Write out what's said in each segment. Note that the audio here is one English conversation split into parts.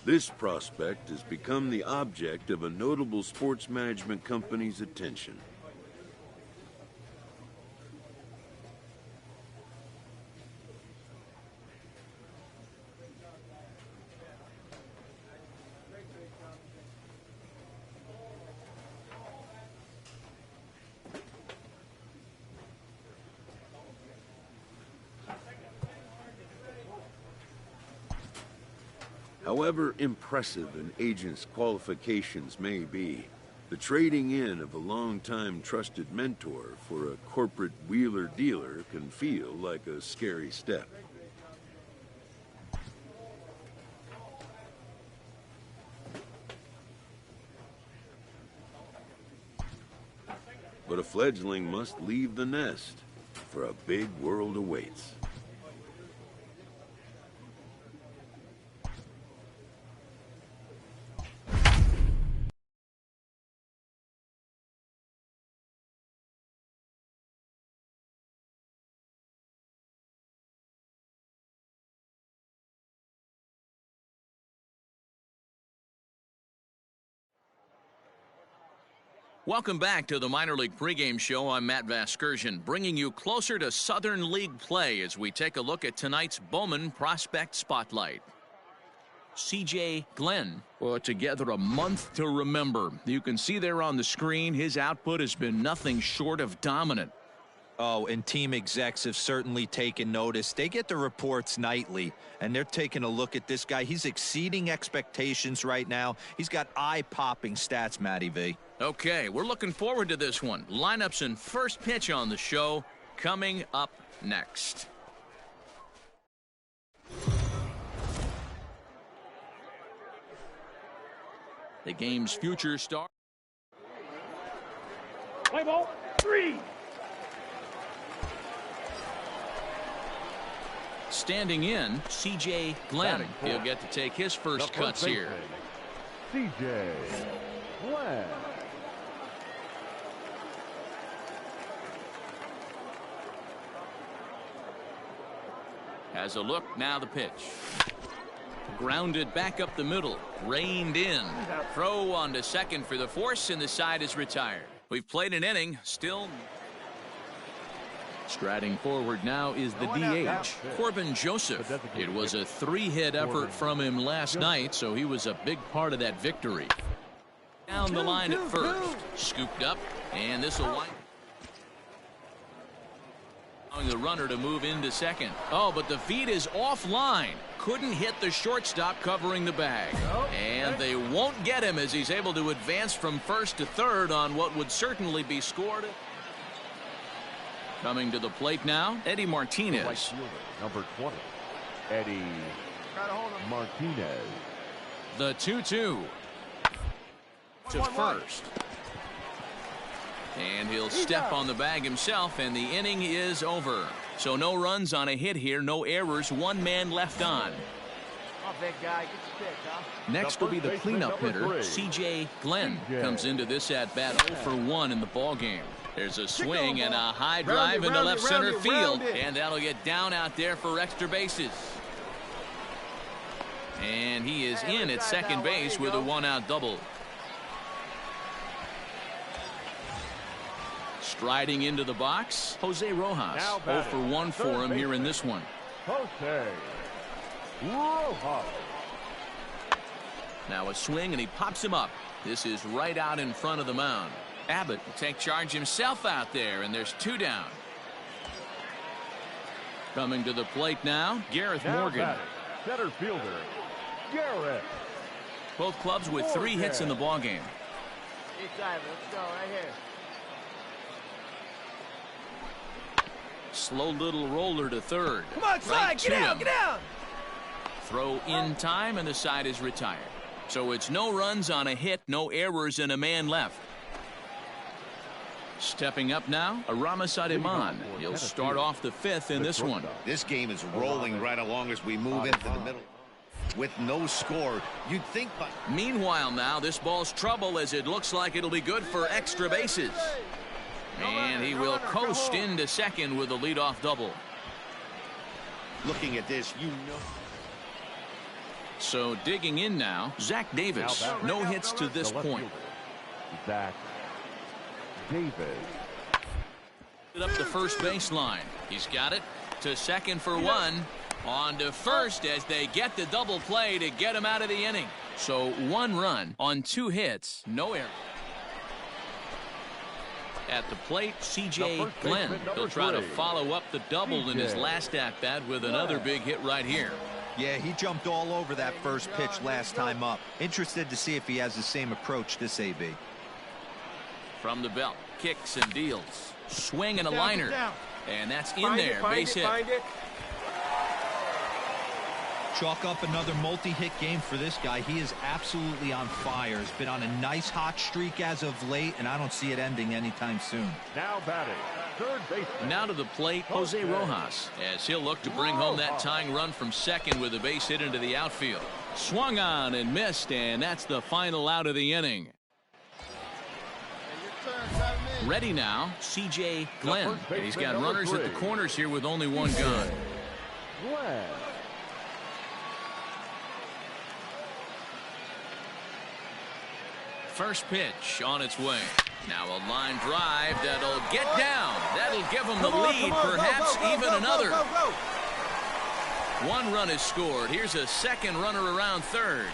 This prospect has become the object of a notable sports management company's attention. However impressive an agent's qualifications may be, the trading in of a long-time trusted mentor for a corporate wheeler-dealer can feel like a scary step. But a fledgling must leave the nest, for a big world awaits. Welcome back to the Minor League pregame show. I'm Matt Vasgersian, bringing you closer to Southern League play as we take a look at tonight's Bowman Prospect Spotlight. C.J. Glenn put together a month to remember. You can see there on the screen his output has been nothing short of dominant. Oh, and team execs have certainly taken notice. They get the reports nightly, and they're taking a look at this guy. He's exceeding expectations right now. He's got eye-popping stats, Matty V. Okay, we're looking forward to this one. Lineups and first pitch on the show coming up next. The game's future star. Play ball, 3. Standing in, C.J. Glenn. He'll get to take his first cuts here. C.J. Glenn. Has a look, now the pitch. Grounded back up the middle, reined in. Throw on to second for the force, and the side is retired. We've played an inning, still. Striding forward now is the DH, Corbin Joseph. It was a 3-hit effort from him last night, so he was a big part of that victory. Down the line at first, scooped up, and this will wind. Allowing the runner to move into second. Oh, but the feed is offline. Couldn't hit the shortstop covering the bag. And they won't get him as he's able to advance from first to third on what would certainly be scored. Coming to the plate now, Eddie Martinez. Right fielder, number 20, Eddie Martinez. The 2-2 to first. And he'll step on the bag himself, and the inning is over. So no runs on a hit here, no errors, one man left on. Next will be the cleanup hitter, C.J. Glenn. Comes into this at-bat 0 for 1 in the ballgame. There's a swing and a high drive into left center field, and that'll get down out there for extra bases. And he is in at second base with a 1-out double. Striding into the box, Jose Rojas. 0 for 1 for him here in this one. Jose Rojas. Now a swing, and he pops him up. This is right out in front of the mound. Abbott will take charge himself out there, and there's 2 down. Coming to the plate now, Gareth Morgan. Center fielder, Gareth. Both clubs with 3 hits in the ballgame. Let's go right here. Slow little roller to third. Come on, slide, get down, get down. Throw in time, and the side is retired. So it's no runs on a hit, no errors, and a man left. Stepping up now, Aramis Ademan. He'll start off the 5th in this one. This game is rolling right along as we move into the middle. With no score, you'd think by... Meanwhile now, this ball's trouble as it looks like it'll be good for extra bases. And he will coast into second with a leadoff double. Looking at this, you know. So digging in now, Zach Davis. No hits to this point. Zach Davis. Up the first baseline. He's got it to second for one. On to first as they get the double play to get him out of the inning. So 1 run on 2 hits, no error. At the plate, C.J. Glenn. He'll try to follow up the double in his last at-bat with another big hit right here. Yeah, he jumped all over that first pitch last time up. Interested to see if he has the same approach this AB. From the belt, kicks and deals. Swing and a liner. And that's in there, base hit. Chalk up another multi-hit game for this guy. He is absolutely on fire. He's been on a nice hot streak as of late, and I don't see it ending anytime soon. Now batting, third baseman. Now to the plate, Jose Rojas, as he'll look to bring home that tying run from second with a base hit into the outfield. Swung on and missed, and that's the final out of the inning. Ready now, C.J. Glenn. And he's got runners at the corners here with only 1 gun. Glenn. First pitch on its way. Now a line drive that'll get down. That'll give him the lead, perhaps even another. 1 run is scored. Here's a second runner around third.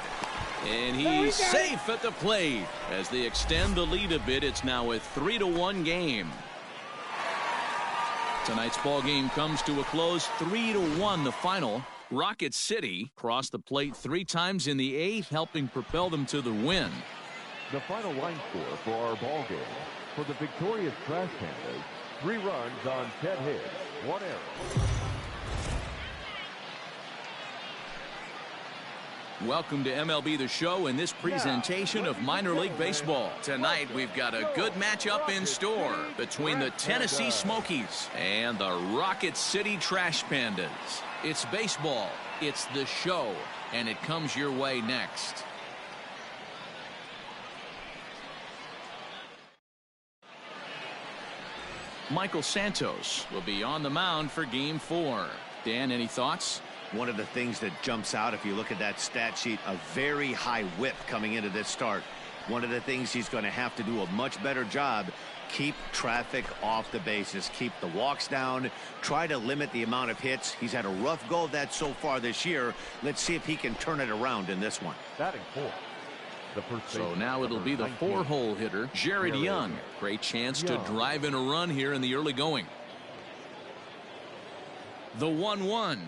And he's safe at the plate. As they extend the lead a bit, it's now a 3-1 game. Tonight's ball game comes to a close, 3-1 the final. Rocket City crossed the plate 3 times in the 8th, helping propel them to the win. The final line score for our ball game. For the victorious Trash Pandas, 3 runs on 10 hits, 1 error. Welcome to MLB The Show and this presentation of minor league baseball. Tonight we've got a good matchup in store between the Tennessee Smokies and the Rocket City Trash Pandas. It's baseball, it's the show, and it comes your way next. Michael Santos will be on the mound for Game 4. Dan, any thoughts? One of the things that jumps out if you look at that stat sheet, a very high whip coming into this start. One of the things he's going to have to do a much better job, keep traffic off the bases, keep the walks down, try to limit the amount of hits. He's had a rough go of that so far this year. Let's see if he can turn it around in this one. Batting 4. So now it'll be the 4-hole hitter, Jared Young. Great chance to drive in a run here in the early going. The 1-1.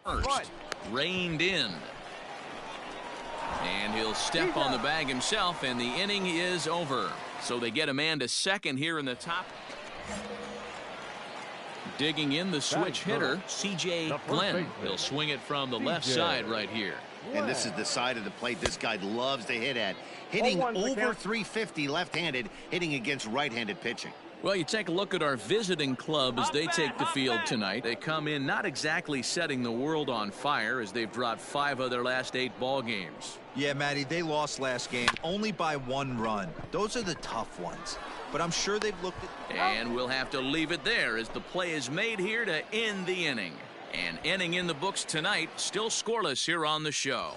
First, reined in. And he'll step on the bag himself, and the inning is over. So they get a man to second here in the top. Digging in the switch hitter, C.J. Glenn. He'll swing it from the left side right here. And this is the side of the plate this guy loves to hit at. Hitting over 350 left-handed, hitting against right-handed pitching. Well, you take a look at our visiting club as they take the field tonight. They come in not exactly setting the world on fire as they've dropped 5 of their last 8 ball games. Yeah, Matty, they lost last game only by 1 run. Those are the tough ones. But I'm sure they've looked at... And we'll have to leave it there as the play is made here to end the inning. An inning in the books tonight, still scoreless here on the show.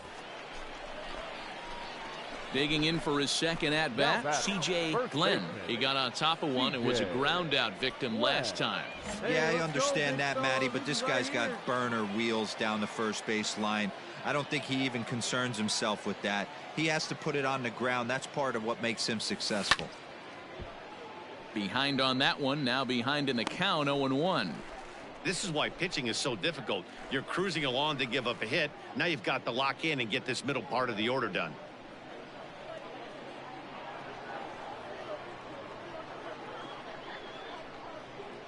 Digging in for his second at-bat, C.J. Glenn. He got on top of one and was a ground-out victim last time. Yeah, I understand that, Matty, but this guy's got burner wheels down the first base line. I don't think he even concerns himself with that. He has to put it on the ground. That's part of what makes him successful. Behind on that one, now behind in the count, 0-1. This is why pitching is so difficult. You're cruising along to give up a hit. Now you've got to lock in and get this middle part of the order done.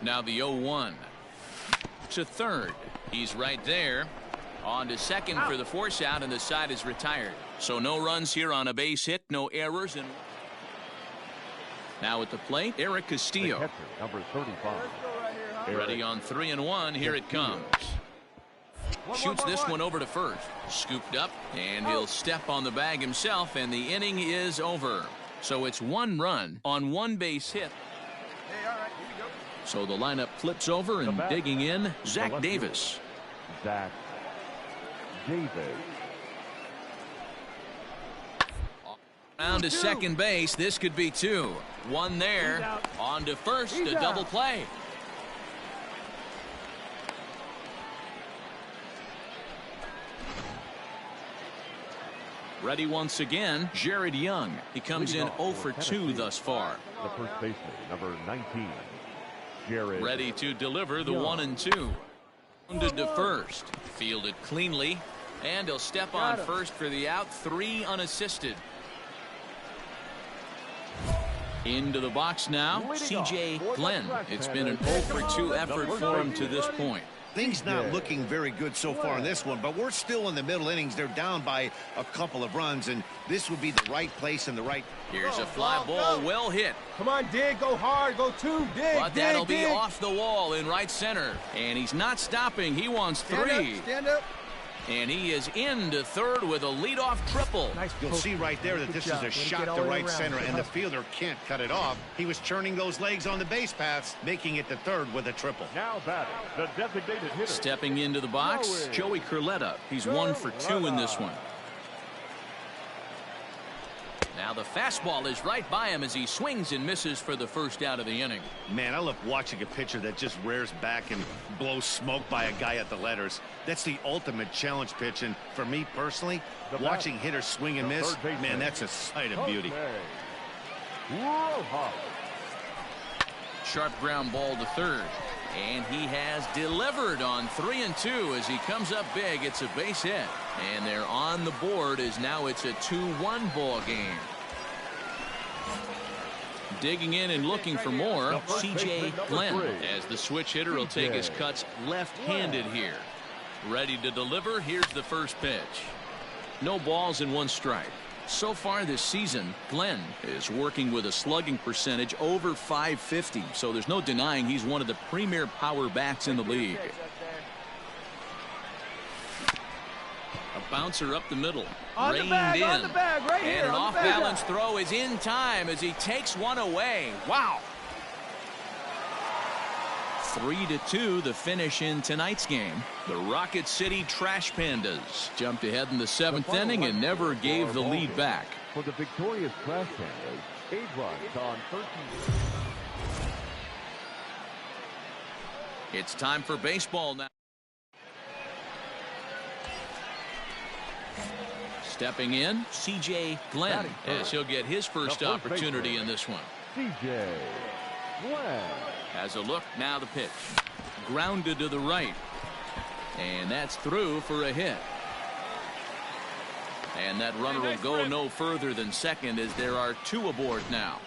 Now the 0-1 to third. He's right there. On to second for the force out, and the side is retired. So no runs here on a base hit, no errors. And now at the plate, Eric Castillo. Catcher, number 35. Ready on 3-1. Here it comes. Shoots this one over to first. Scooped up, and he'll step on the bag himself, and the inning is over. So it's 1 run on 1 base hit. Hey, all right, here we go. So the lineup flips over and digging in, Zach Davis. Zach Davis. Down to second base. This could be 2. 1 there. On to first. A double play. Ready once again, Jared Young. He comes in 0 for 2 thus far. The first baseman, number 19, Jared. Ready to deliver the 1 and 2. Wounded to first. Fielded cleanly. And he'll step on first for the out. 3 unassisted. Into the box now, C.J. Glenn. It's been an 0 for 2 effort for him to this point. Things not looking very good so far in this one, but we're still in the middle innings. They're down by a couple of runs, and this would be the right place and the right. Here's a fly ball, well hit. Come on, dig, go hard, go 2, dig, But that'll be off the wall in right center. And he's not stopping. He wants 3. Stand up. And he is into third with a leadoff triple. Nice. You'll see right there that this is a shot to right center, and the fielder can't cut it off. He was churning those legs on the base paths, making it to third with a triple. Now batting, the designated hitter. Stepping into the box, Joey Curletta. He's 1 for 2 in this one. Now the fastball is right by him as he swings and misses for the first out of the inning. Man, I love watching a pitcher that just rears back and blows smoke by a guy at the letters. That's the ultimate challenge pitch, and for me personally, watching hitters swing and miss, man, that's a sight of beauty. Sharp ground ball to third. And he has delivered on 3 and 2 as he comes up big. It's a base hit. And they're on the board as now it's a 2-1 ball game. Digging in and looking for more, C.J. Glenn, as the switch hitter will take his cuts left-handed here. Ready to deliver. Here's the first pitch. No balls and 1 strike. So far this season, Glenn is working with a slugging percentage over .550, so there's no denying he's one of the premier power bats in the league. A bouncer up the middle, reined in, on the bag, right here, and an off-balance throw is in time as he takes 1 away. Wow! 3-2 the finish in tonight's game. The Rocket City Trash Pandas jumped ahead in the 7th inning and never gave the lead back. For the victorious Trash Pandas, 8 runs on 13. It's time for baseball now. Stepping in, C.J. Glenn, as he'll get his first opportunity in this one. C.J. Glenn. Has a look, now the pitch. Grounded to the right. And that's through for a hit. And that runner will go no further than second as there are 2 aboard now.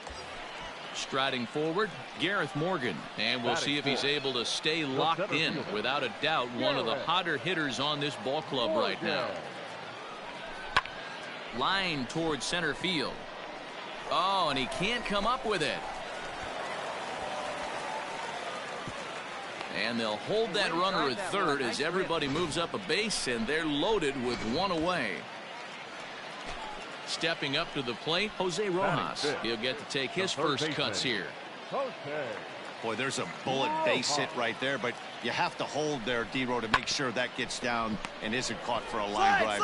Striding forward, Gareth Morgan. And we'll see if he's able to stay locked in. Without a doubt, one of the hotter hitters on this ball club right now. Line towards center field. Oh, and he can't come up with it. And they'll hold that runner at third as everybody moves up a base, and they're loaded with 1 away. Stepping up to the plate, Jose Rojas. He'll get to take his first cuts here. Boy, there's a bullet base hit right there, but you have to hold there, D-Row, to make sure that gets down and isn't caught for a line drive.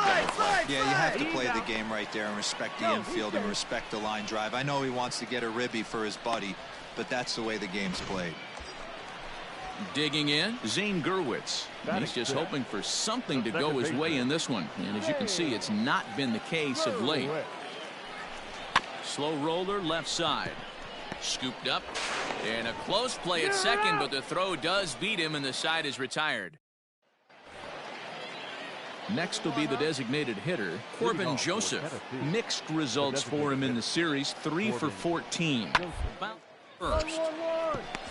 Yeah, you have to play the game right there and respect the infield and respect the line drive. I know he wants to get a ribby for his buddy, but that's the way the game's played. Digging in, Zane Gurwitz. He's just hoping for something to go his way in this one. And as you can see, it's not been the case of late. Slow roller left side. Scooped up. And a close play at second, but the throw does beat him and the side is retired. Next will be the designated hitter, Corbin Joseph. Mixed results for him in the series, 3 for 14. First.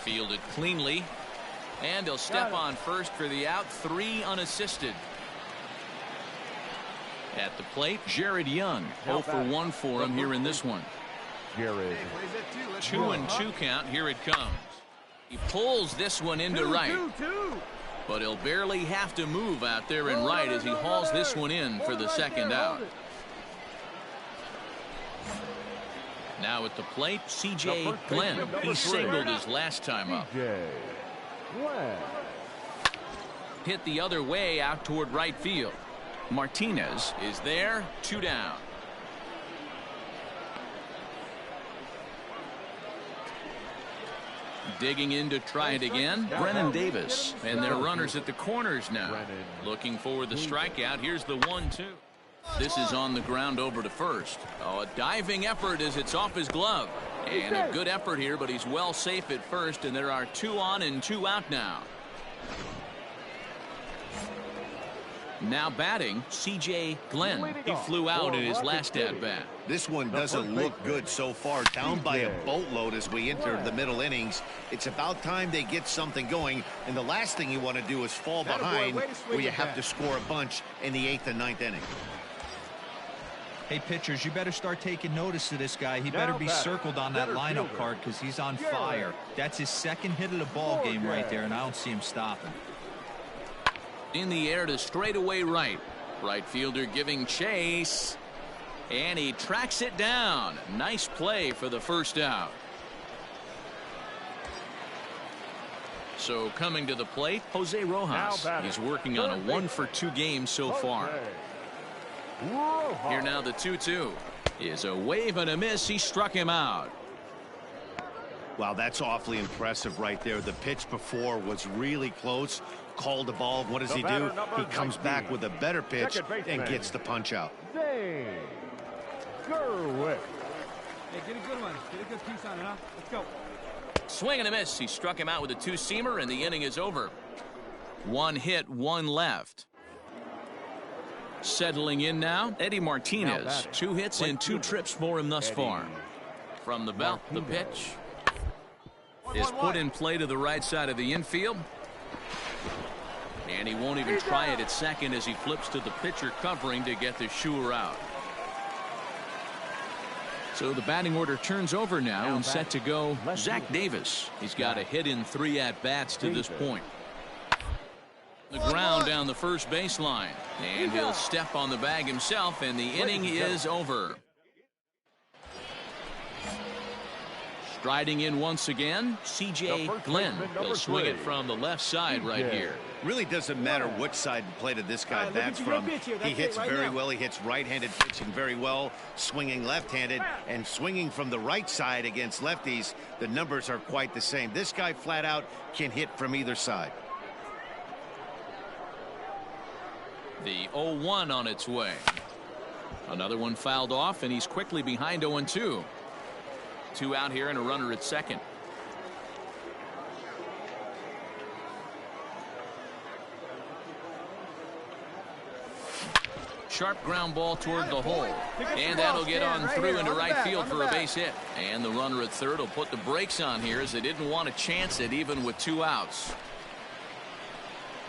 Fielded cleanly. And he'll step on first for the out, 3 unassisted. At the plate, Jared Young, 0 for 1 for him here in this one. Jared. 2-2 count, here it comes. He pulls this one into right. But he'll barely have to move out there in right as he hauls this one in for the second out. Now at the plate, C.J. Glenn. He singled his last time up. C.J. Glenn. Hit the other way out toward right field. Martinez is there, 2 down. Digging in to try it again, Brennan Davis. And their runners at the corners now. Looking for the strikeout. Here's the 1-2. This is on the ground over to first. Oh, a diving effort as it's off his glove. And a good effort here, but he's well safe at first, and there are 2 on and 2 out now. Now batting, C.J. Glenn. He flew out in his last at-bat. This one doesn't look good so far. Down by a boatload as we enter the middle innings. It's about time they get something going, and the last thing you want to do is fall behind where you have to score a bunch in the 8th and 9th inning. Hey, pitchers, you better start taking notice of this guy. He better be circled on that lineup card because he's on fire. That's his second hit of the ball game right there, and I don't see him stopping. In the air to straightaway right. Right fielder giving chase. And he tracks it down. Nice play for the first out. So coming to the plate, Jose Rojas. He's working on a 1-for-2 game so far. Here now the 2-2 is a wave and a miss. He struck him out. Wow, that's awfully impressive right there. The pitch before was really close. Called the ball. What does he do? He comes back with a better pitch and gets the punch out. Dave Gerwitz. Hey, get a good one. Get a good piece on it, huh? Let's go. Swing and a miss. He struck him out with a 2-seamer, and the inning is over. 1 hit, 1 left. Settling in now, Eddie Martinez. 2 hits and 2 trips for him thus far. From the belt, the pitch is put in play to the right side of the infield. And he won't even try it at second as he flips to the pitcher covering to get the shooter out. So the batting order turns over now and set to go Zach Davis. He's got a hit in 3 at-bats to this point. The ground down the first baseline. And he'll step on the bag himself, and the inning is over. Striding in once again, C.J. Glenn. He'll swing it from the left side right here. Really doesn't matter which side of the plate this guy bats from. He hits very well. He hits right-handed pitching very well, swinging left-handed, and swinging from the right side against lefties. The numbers are quite the same. This guy flat out can hit from either side. The 0-1 on its way. Another one fouled off, and he's quickly behind 0-2. 2 out here and a runner at second. Sharp ground ball toward the hole. And that'll get on through into right field for a base hit. And the runner at third will put the brakes on here as they didn't want to chance it even with 2 outs.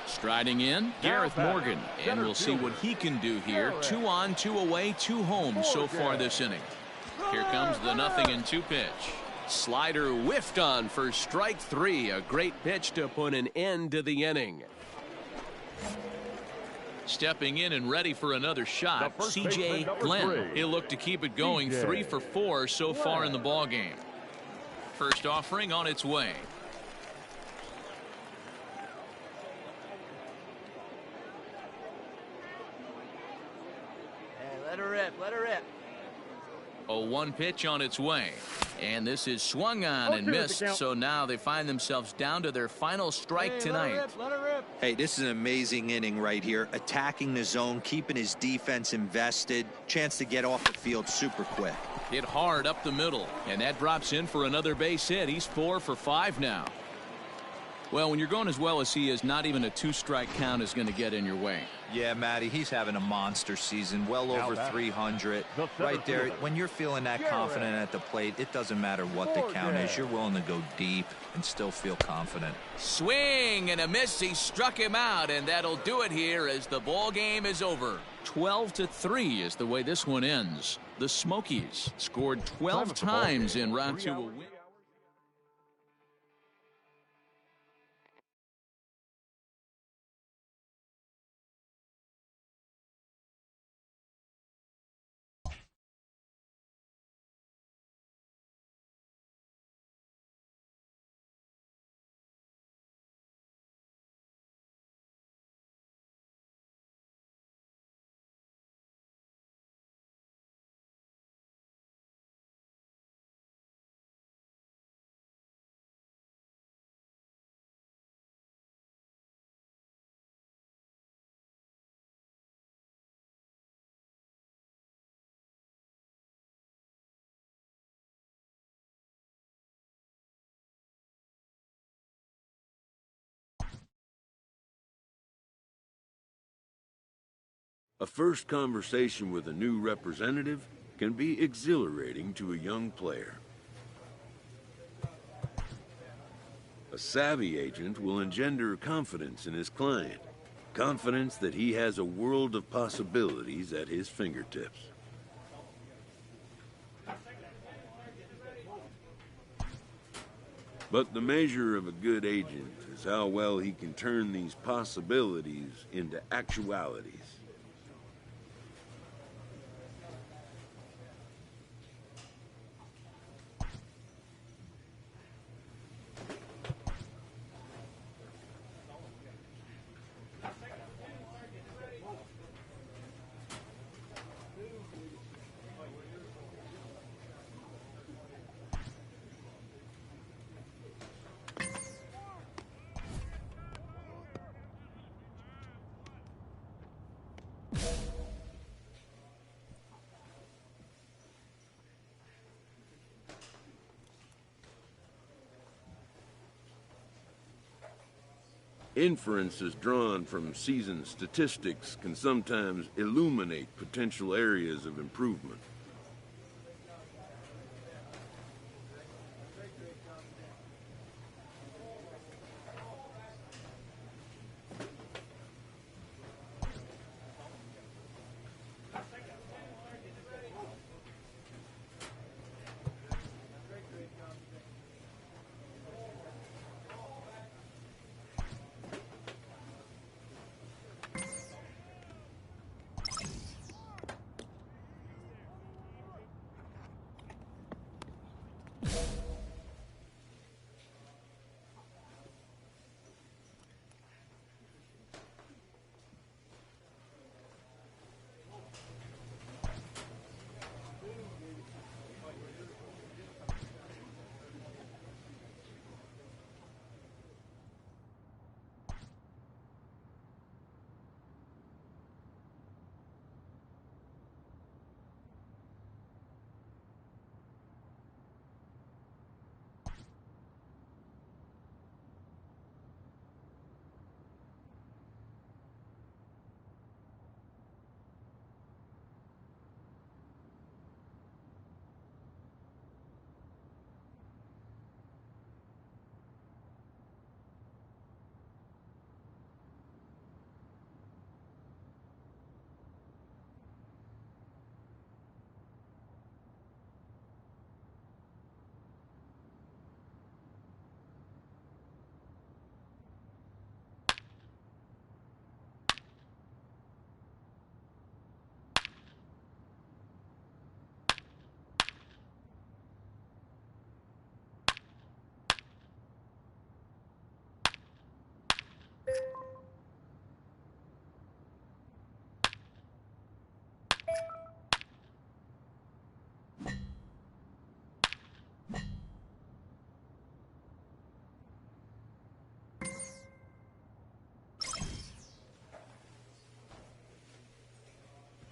Striding in, Gareth Morgan. And we'll see what he can do here. 2 on, 2 away, 2 home so far this inning. Here comes the 0-2 pitch. Slider whiffed on for strike 3. A great pitch to put an end to the inning. Stepping in and ready for another shot, C.J. Glenn. He'll look to keep it going. 3 for 4 so far in the ballgame. First offering on its way. Hey, let her rip. Let her rip. A 1 pitch on its way. And this is swung on and missed. So now they find themselves down to their final strike tonight. Let her rip. Hey, this is an amazing inning right here. Attacking the zone, keeping his defense invested. Chance to get off the field super quick. Hit hard up the middle. And that drops in for another base hit. He's 4 for 5 now. Well, when you're going as well as he is, not even a 2-strike count is going to get in your way. Yeah, Matty, he's having a monster season, well over 300. Right there, when you're feeling that confident at the plate, it doesn't matter what the count is. You're willing to go deep and still feel confident. Swing and a miss. He struck him out, and that'll do it here as the ball game is over. 12-3 is the way this one ends. The Smokies scored 12 times in round 2 a win. A first conversation with a new representative can be exhilarating to a young player. A savvy agent will engender confidence in his client, confidence that he has a world of possibilities at his fingertips. But the measure of a good agent is how well he can turn these possibilities into actualities. Inferences drawn from season statistics can sometimes illuminate potential areas of improvement.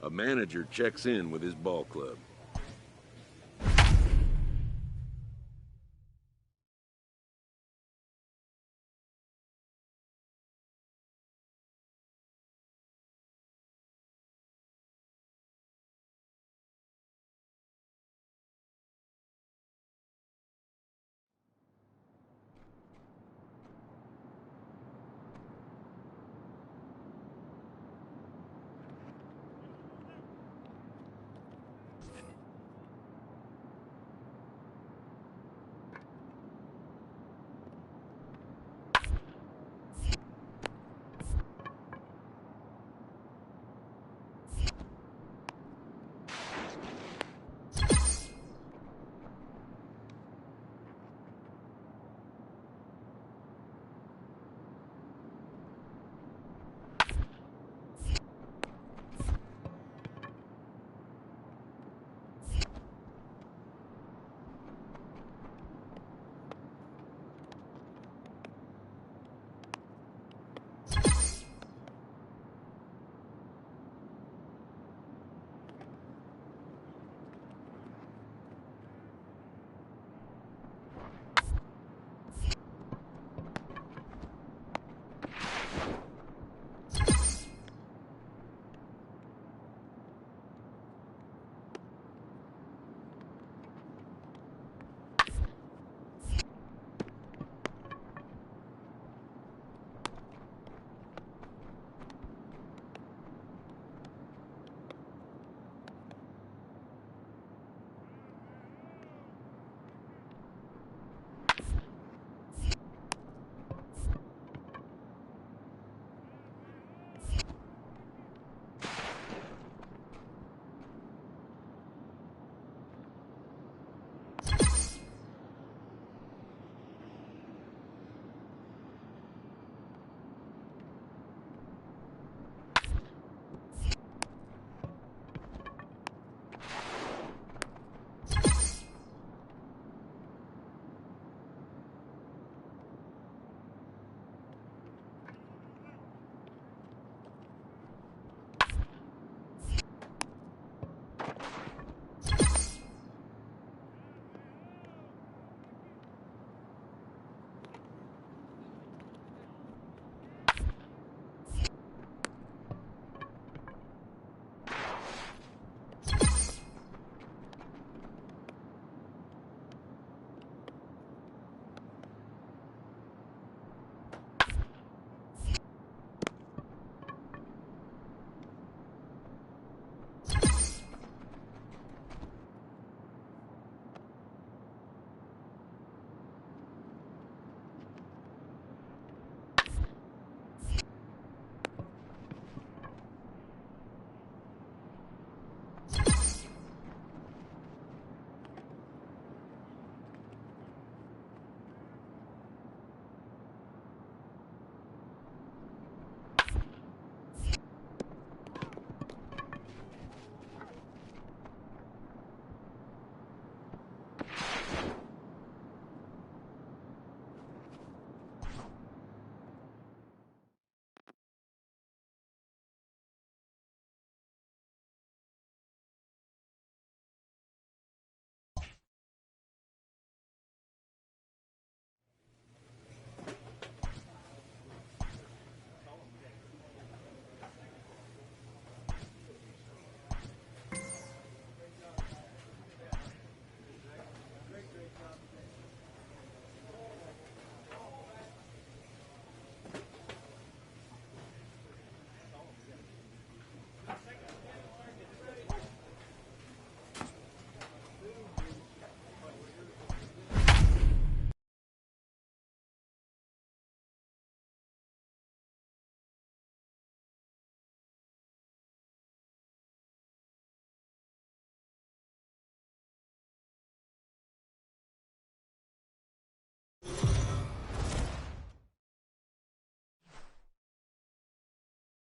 A manager checks in with his ball club.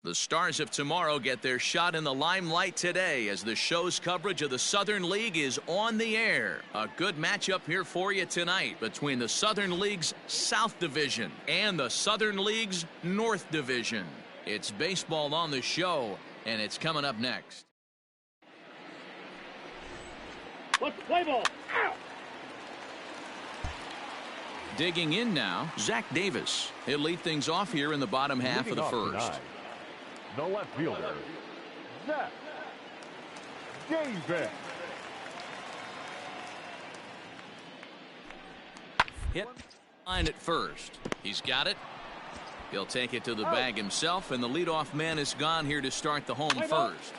The stars of tomorrow get their shot in the limelight today as the show's coverage of the Southern League is on the air. A good matchup here for you tonight between the Southern League's South Division and the Southern League's North Division. It's baseball on the show, and it's coming up next. Let's play ball. Out. Digging in now, Zach Davis. He'll lead things off here in the bottom half of the first. Tonight, the left fielder, Zach Davis. Hit line at first. He's got it. He'll take it to the bag himself, and the leadoff man is gone here to start the home first.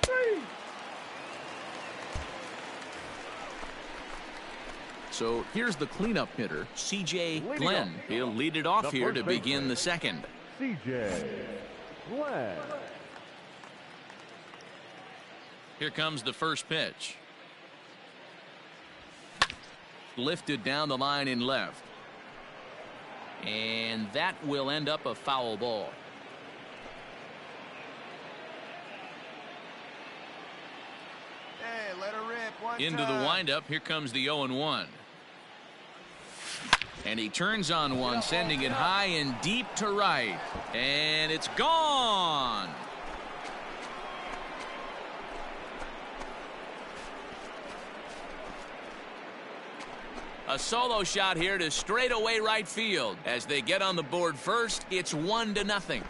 So here's the cleanup hitter, C.J. Glenn. He'll lead it off here to begin the second. C.J. Glenn. Here comes the first pitch. Lifted down the line in left. And that will end up a foul ball. Hey, let her rip. Into the windup, here comes the 0-1. And he turns on one, sending it high and deep to right. And it's gone. A solo shot here to straightaway right field. As they get on the board first, it's 1-0.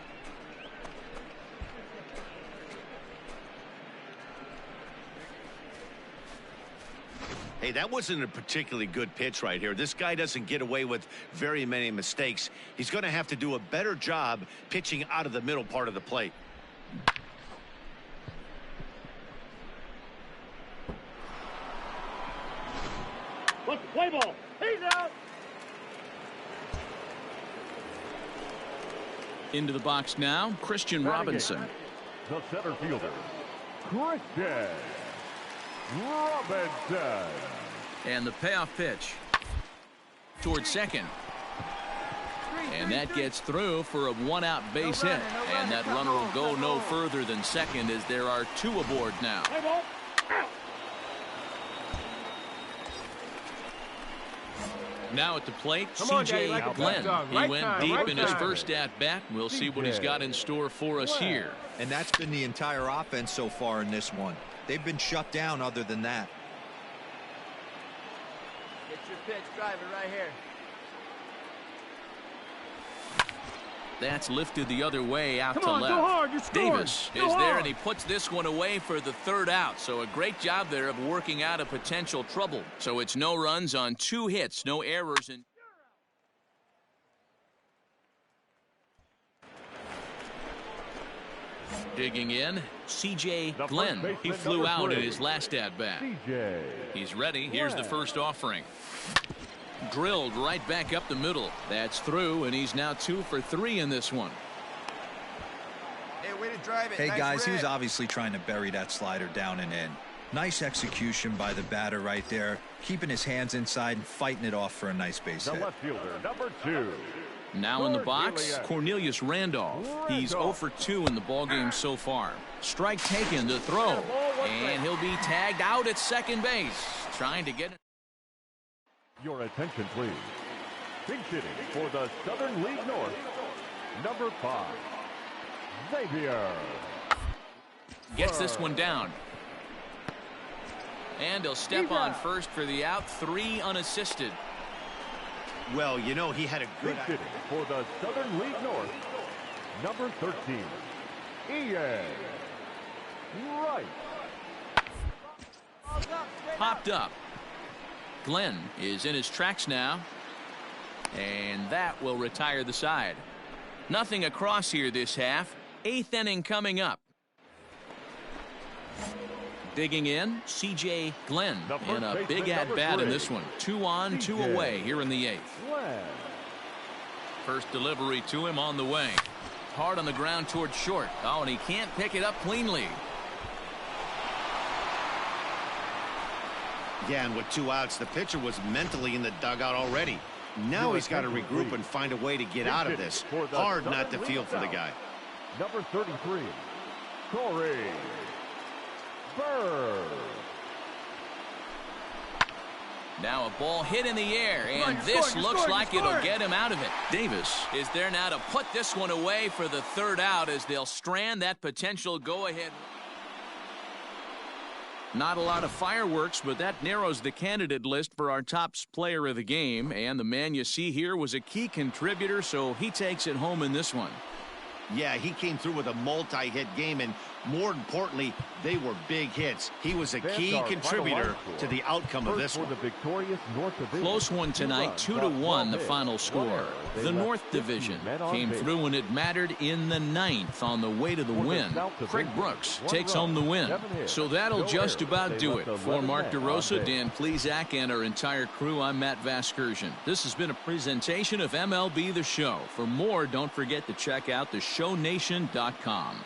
Hey, that wasn't a particularly good pitch right here. This guy doesn't get away with very many mistakes. He's going to have to do a better job pitching out of the middle part of the plate. Let's play ball. He's out. Into the box now, Christian Robinson. The center fielder, Christian Robinson. And the payoff pitch towards second. And that gets through for a one-out base hit. And that runner will go no further than second as there are two aboard now. Play ball. Out. Now at the plate, C.J. Glenn. He went deep in his first at-bat. We'll see what he's got in store for us here. And that's been the entire offense so far in this one. They've been shut down other than that. Get your pitch, drive it right here. That's lifted the other way out to on, left. go hard, you scored. Davis is there, and he puts this one away for the third out. So a great job there of working out a potential trouble. So it's no runs on 2 hits, no errors. And digging in, C.J. Glenn. He flew out in his last at-bat. He's ready. Here's the first offering. Drilled right back up the middle. That's through, and he's now 2 for 3 in this one. Hey, way to drive it. Hey, nice guys, he was rip. obviously trying to bury that slider down and in. Nice execution by the batter right there, keeping his hands inside and fighting it off for a nice base The hit. left fielder, number 2. Now in the box, Cornelius Randolph. He's 0 for 2 in the ballgame so far. Strike taken to throw, and he'll be tagged out at second base, trying to get it. Your attention, please. Pink hitting for the Southern League North, number 5, Xavier. Gets this one down. And he'll step on first for the out, 3 unassisted. Well, you know, he had a good... Pink hitting for the Southern League North, number 13, Ian Wright. Popped up. Glenn is in his tracks now. And that will retire the side. Nothing across here this half. 8th inning coming up. Digging in, C.J. Glenn. And a big at-bat in this one. 2 on, 2 away here in the 8th. First delivery to him on the way. Hard on the ground towards short. Oh, and he can't pick it up cleanly. Yeah, and with 2 outs, the pitcher was mentally in the dugout already. Now he's got to regroup and find a way to get out of this. Hard not to feel for the guy. number 33, Corey Bird. Now a ball hit in the air, and this looks like it'll get him out of it. Davis is there now to put this one away for the third out as they'll strand that potential go-ahead. Not a lot of fireworks, but that narrows the candidate list for our top player of the game. And the man you see here was a key contributor, so he takes it home in this one. Yeah, he came through with a multi-hit game, and more importantly, they were big hits. He was a key contributor to the outcome of this one. Close one tonight, 2-1 the final score. The North Division came through when it mattered in the 9th on the way to the win. Craig Brooks takes home the win. So that'll just about do it. For Mark DeRosa, Dan Plesac, and our entire crew, I'm Matt Vasgersian. This has been a presentation of MLB The Show. For more, don't forget to check out theshownation.com.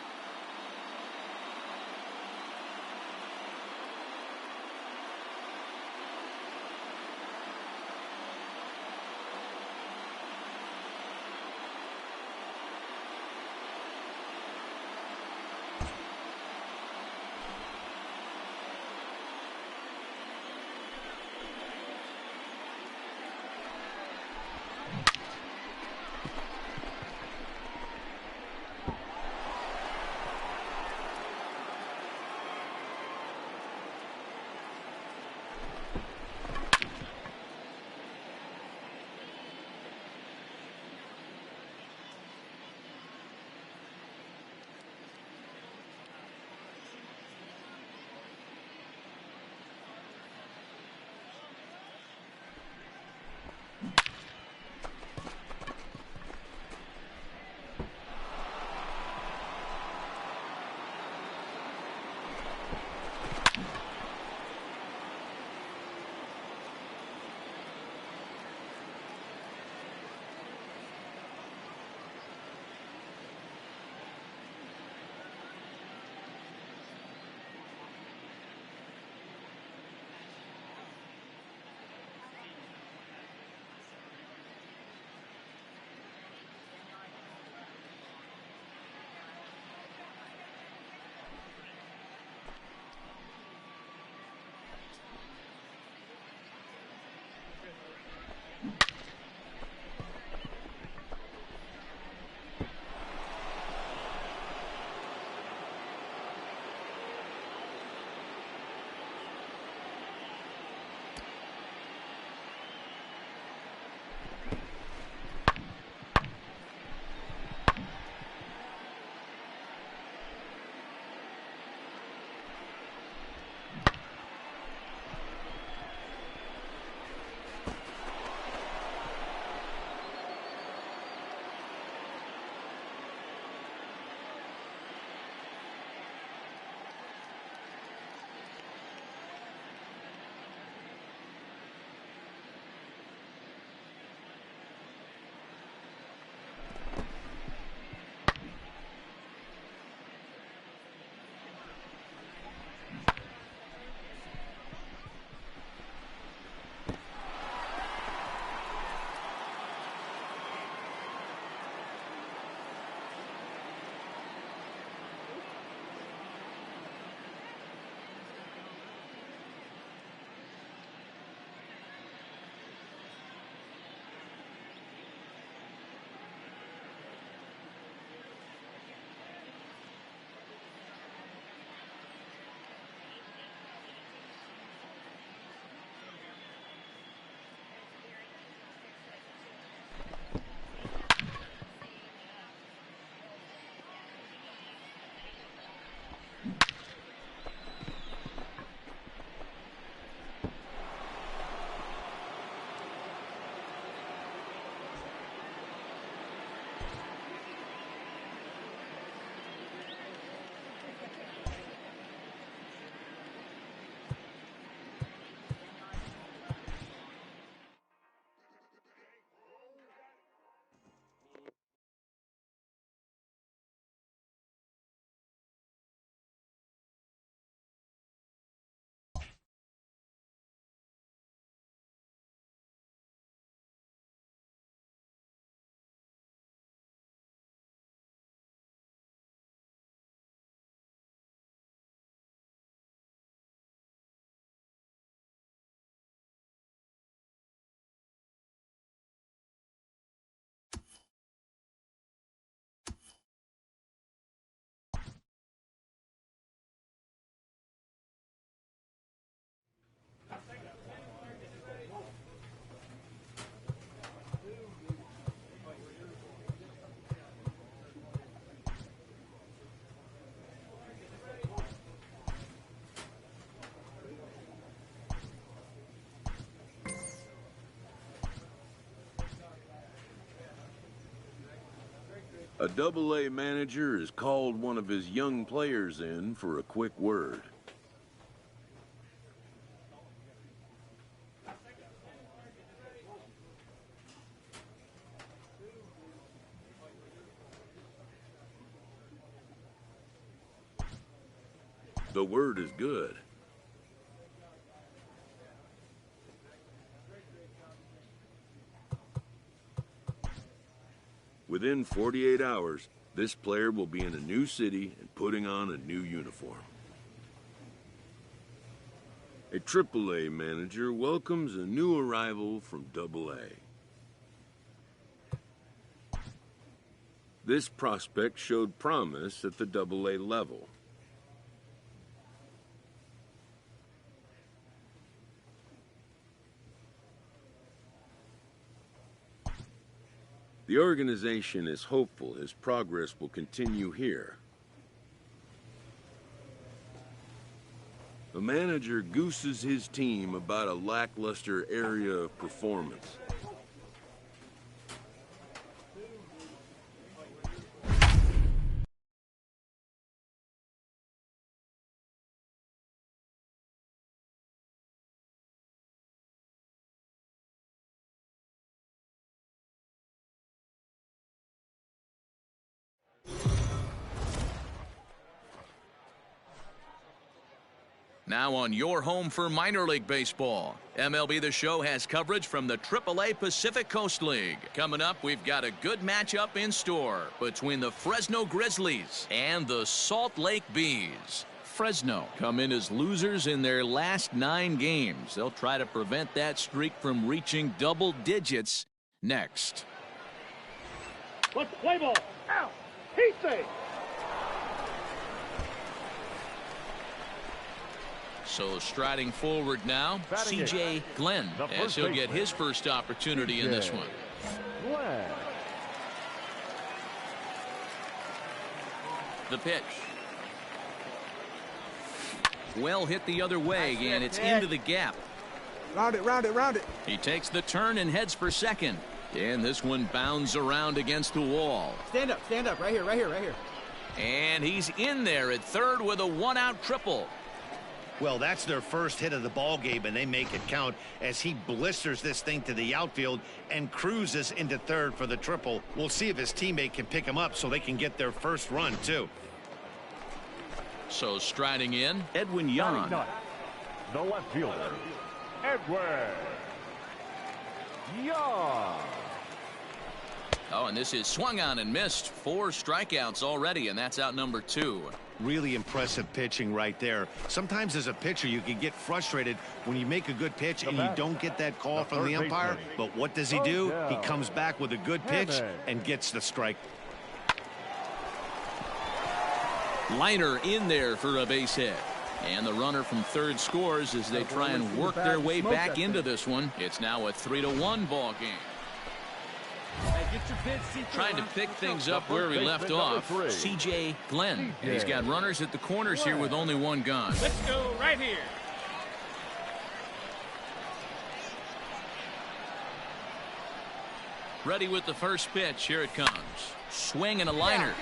A Double-A manager has called one of his young players in for a quick word. The word is good. Within 48 hours, this player will be in a new city and putting on a new uniform. A Triple-A manager welcomes a new arrival from Double-A. This prospect showed promise at the Double-A level. The organization is hopeful his progress will continue here. The manager gooses his team about a lackluster area of performance. Now on your home for minor league baseball, MLB The Show has coverage from the AAA Pacific Coast League. Coming up, we've got a good matchup in store between the Fresno Grizzlies and the Salt Lake Bees. Fresno come in as losers in their last 9 games. They'll try to prevent that streak from reaching double digits next. What's the play ball? Out. Heat safe. So striding forward now, C.J. Glenn, as he'll get his first opportunity in this one. The pitch. Well hit the other way, and it's into the gap. Round it, round it, round it. He takes the turn and heads for second. And this one bounds around against the wall. Stand up, right here, right here, right here. And he's in there at third with a 1-out triple. Well, that's their first hit of the ball game, and they make it count as he blisters this thing to the outfield and cruises into third for the triple. We'll see if his teammate can pick him up so they can get their first run, too. So striding in, Edwin Yan. The left fielder, Edwin Yan. Oh, and this is swung on and missed. 4 strikeouts already, and that's out number 2. Really impressive pitching right there. Sometimes as a pitcher, you can get frustrated when you make a good pitch and you don't get that call from the umpire. But what does he do? He comes back with a good pitch and gets the strike. Liner in there for a base hit. And the runner from third scores as they try and work their way back into this one. It's now a 3-1 ball game. Trying to pick things up where we left off, C.J. Glenn. And he's got runners at the corners here with only 1 gone. Let's go right here. Ready with the first pitch. Here it comes. Swing and a liner.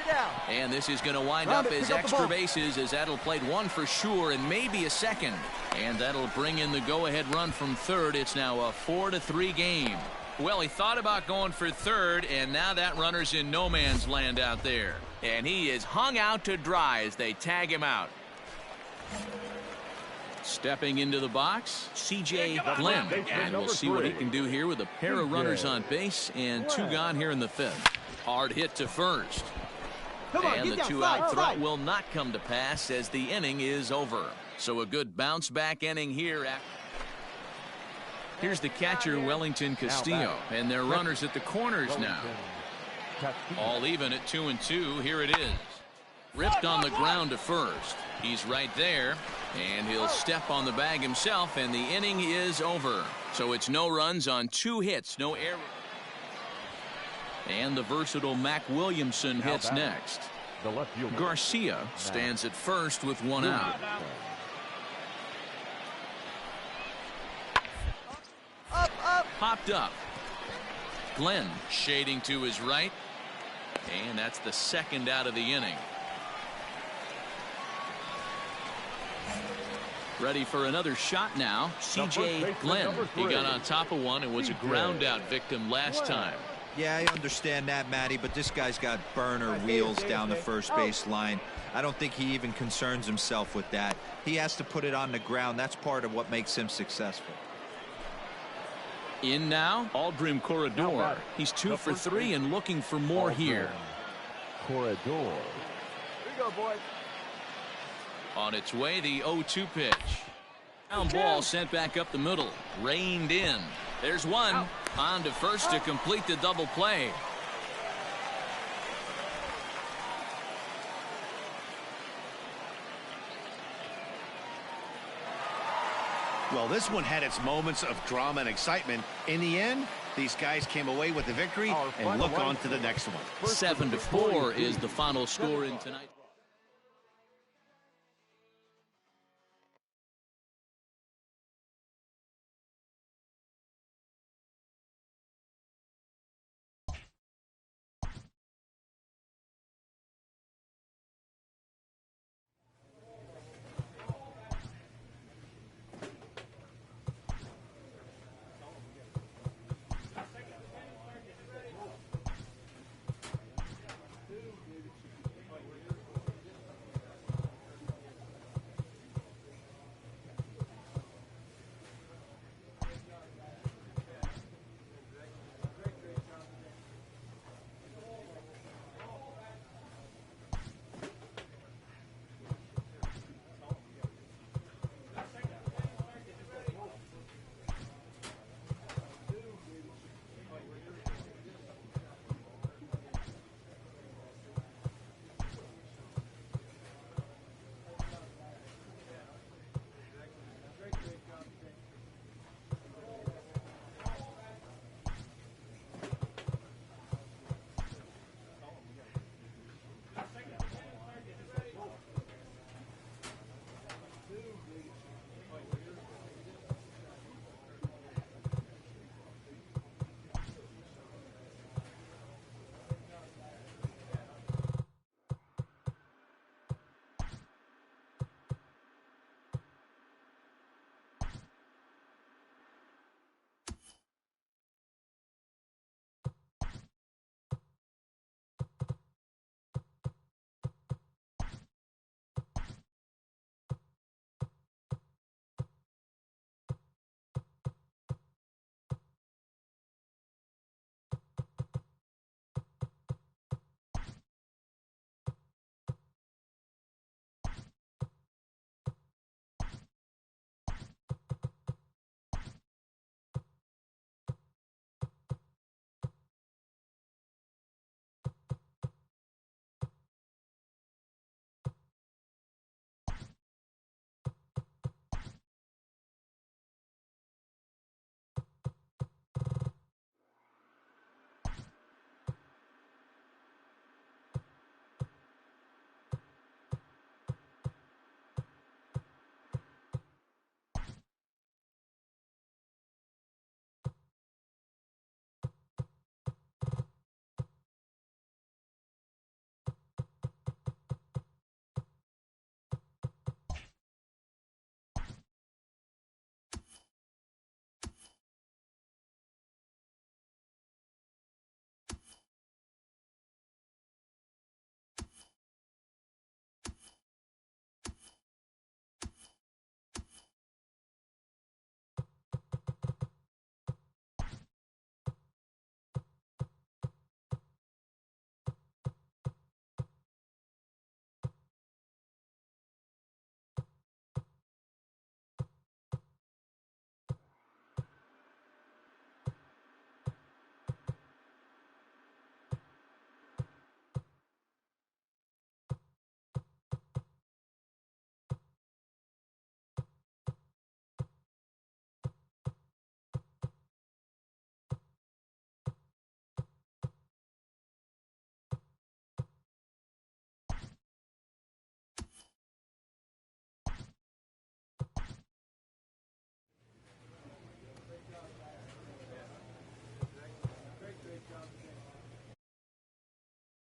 And this is going to wind up as extra bases, as that'll play 1 for sure and maybe a second. And that'll bring in the go-ahead run from third. It's now a 4-3 game. Well, he thought about going for third, and now that runner's in no man's land out there. And he is hung out to dry as they tag him out. Stepping into the box, C.J. Glenn. And we'll see what he can do here with a pair of runners on base and 2 gone here in the 5th. Hard hit to first. And the 2-out threat will not come to pass as the inning is over. So a good bounce-back inning here. Here's the catcher, Wellington Castillo, and their runners at the corners now. All even at 2-2. Here it is. Ripped on the ground to first. He's right there, and he'll step on the bag himself, and the inning is over. So it's no runs on 2 hits, no errors. And the versatile Mac Williamson hits next. Garcia stands at first with 1 out. Popped up. Glenn shading to his right. And that's the second out of the inning. Ready for another shot now. C.J. Glenn. He got on top of one and was a ground out victim last time. Yeah, I understand that, Matty, but this guy's got burner wheels down the first base line. I don't think he even concerns himself with that. He has to put it on the ground. That's part of what makes him successful. In now, Aldrin Corredor. He's 2 for 3 and looking for more here. Corredor. Here you go, boy. On its way, the 0-2 pitch. Down ball sent back up the middle. Reined in. There's one. On to first to complete the double play. Well, this one had its moments of drama and excitement. In the end, these guys came away with the victory and look on to the next one. 7-4 is the final score in tonight.